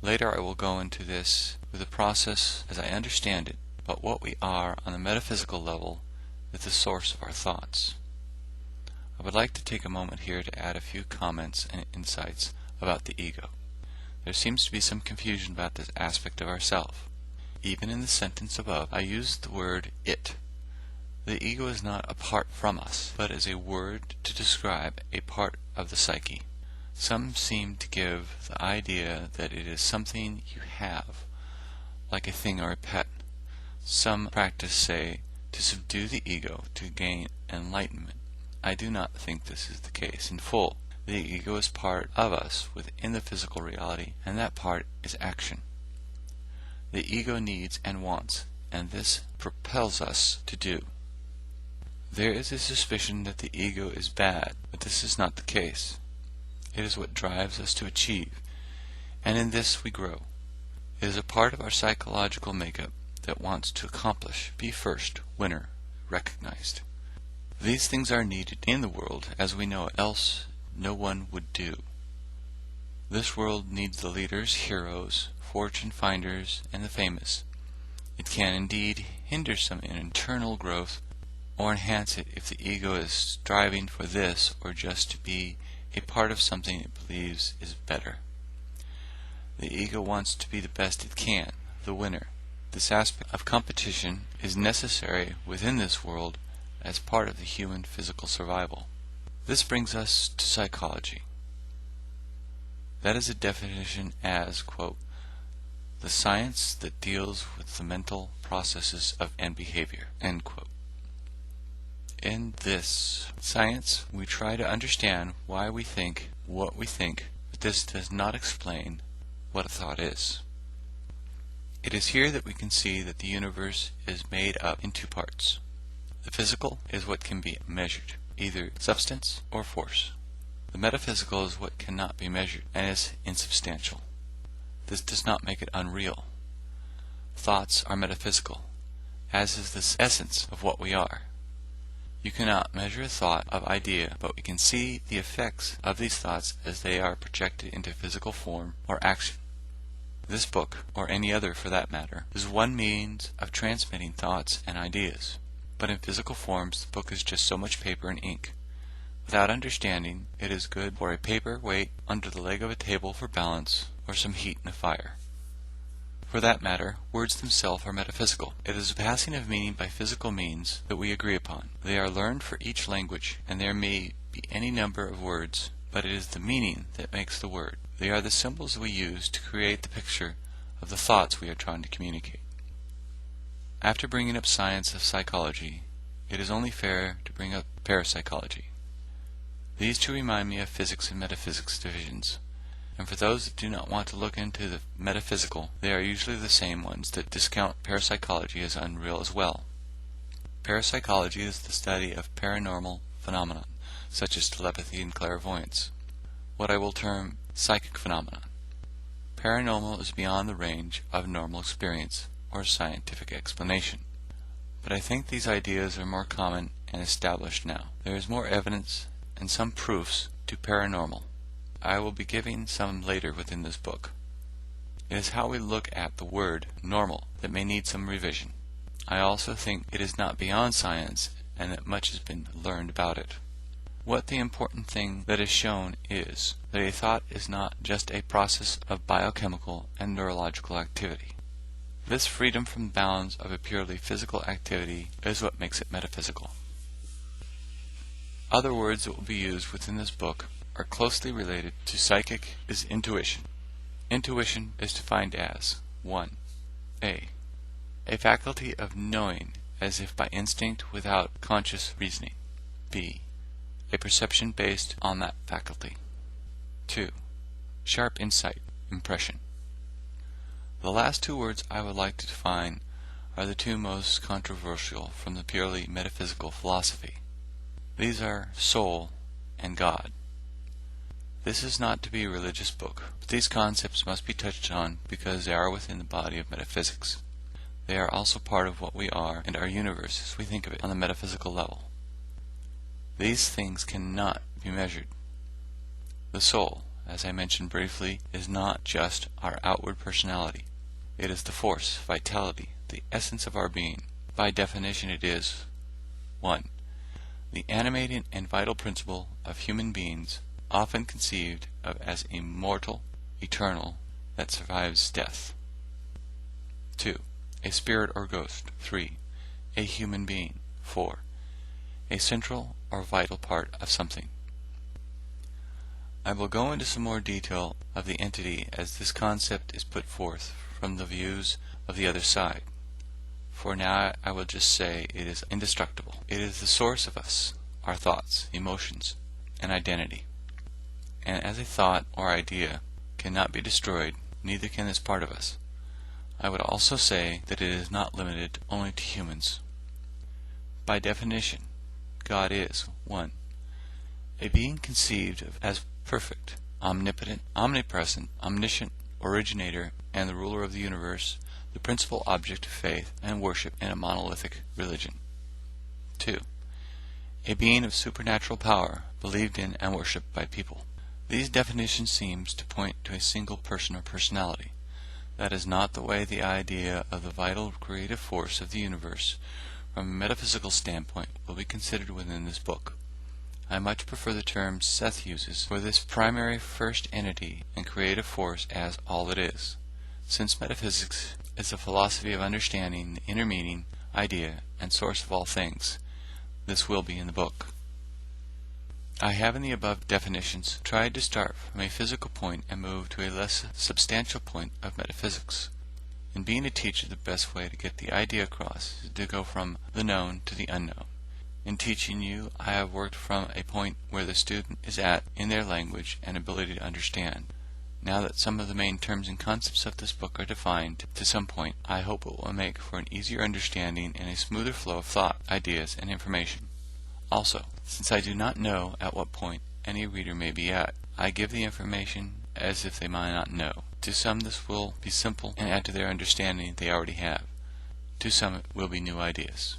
Later I will go into this with the process as I understand it, but what we are on the metaphysical level is the source of our thoughts. I would like to take a moment here to add a few comments and insights about the ego. There seems to be some confusion about this aspect of ourself. Even in the sentence above, I used the word it. The ego is not apart from us, but is a word to describe a part of the psyche. Some seem to give the idea that it is something you have, like a thing or a pet. Some practice say to subdue the ego to gain enlightenment. I do not think this is the case in full. The ego is part of us within the physical reality, and that part is action. The ego needs and wants, and this propels us to do. There is a suspicion that the ego is bad, but this is not the case. It is what drives us to achieve, and in this we grow. It is a part of our psychological makeup that wants to accomplish, be first, winner, recognized. These things are needed in the world as we know it, else no one would do. This world needs the leaders, heroes, fortune finders, and the famous. It can indeed hinder some internal growth or enhance it if the ego is striving for this or just to be a part of something it believes is better. The ego wants to be the best it can, the winner. This aspect of competition is necessary within this world as part of the human physical survival. This brings us to psychology. That is a definition as, quote, the science that deals with the mental processes of and behavior, end quote. In this science, we try to understand why we think what we think, but this does not explain what a thought is. It is here that we can see that the universe is made up in two parts. The physical is what can be measured, either substance or force. The metaphysical is what cannot be measured and is insubstantial. This does not make it unreal. Thoughts are metaphysical, as is the essence of what we are. You cannot measure a thought of idea, but we can see the effects of these thoughts as they are projected into physical form or action. This book, or any other for that matter, is one means of transmitting thoughts and ideas. But in physical forms, the book is just so much paper and ink. Without understanding, it is good for a paper weight under the leg of a table for balance, or some heat in a fire. For that matter, words themselves are metaphysical. It is the passing of meaning by physical means that we agree upon. They are learned for each language, and there may be any number of words, but it is the meaning that makes the word. They are the symbols we use to create the picture of the thoughts we are trying to communicate. After bringing up science of psychology, it is only fair to bring up parapsychology. These two remind me of physics and metaphysics divisions, and for those that do not want to look into the metaphysical, they are usually the same ones that discount parapsychology as unreal as well. Parapsychology is the study of paranormal phenomena, such as telepathy and clairvoyance, what I will term psychic phenomena. Paranormal is beyond the range of normal experience or scientific explanation. But I think these ideas are more common and established now. There is more evidence and some proofs to paranormal. I will be giving some later within this book. It is how we look at the word normal that may need some revision. I also think it is not beyond science and that much has been learned about it. What the important thing that is shown is that a thought is not just a process of biochemical and neurological activity. This freedom from bounds of a purely physical activity is what makes it metaphysical. Other words that will be used within this book are closely related to psychic is intuition. Intuition is defined as 1. A faculty of knowing as if by instinct without conscious reasoning. B. A perception based on that faculty. 2. Sharp insight, impression. The last two words I would like to define are the two most controversial from the purely metaphysical philosophy. These are soul and God. This is not to be a religious book, but these concepts must be touched on because they are within the body of metaphysics. They are also part of what we are and our universe as we think of it on the metaphysical level. These things cannot be measured. The soul, as I mentioned briefly, is not just our outward personality. It is the force, vitality, the essence of our being. By definition it is 1. The animating and vital principle of human beings, often conceived of as immortal, eternal, that survives death. 2. A spirit or ghost. 3. A human being. 4. A central or vital part of something. I will go into some more detail of the entity as this concept is put forth from the views of the other side. For now I will just say it is indestructible. It is the source of us, our thoughts, emotions, and identity. And as a thought or idea cannot be destroyed, neither can this part of us. I would also say that it is not limited only to humans. By definition, God is 1. A being conceived of as perfect, omnipotent, omnipresent, omniscient, originator, and the ruler of the universe, the principal object of faith and worship in a monolithic religion. 2. A being of supernatural power, believed in and worshipped by people. These definitions seem to point to a single person or personality. That is not the way the idea of the vital creative force of the universe, from a metaphysical standpoint, will be considered within this book. I much prefer the term Seth uses for this primary first entity and creative force as all it is, since metaphysics is the philosophy of understanding the inner meaning, idea, and source of all things. This will be in the book. I have in the above definitions tried to start from a physical point and move to a less substantial point of metaphysics. In being a teacher, the best way to get the idea across is to go from the known to the unknown. In teaching you, I have worked from a point where the student is at in their language and ability to understand. Now that some of the main terms and concepts of this book are defined to some point, I hope it will make for an easier understanding and a smoother flow of thought, ideas, and information. Also, since I do not know at what point any reader may be at, I give the information as if they might not know. To some this will be simple and add to their understanding they already have. To some it will be new ideas.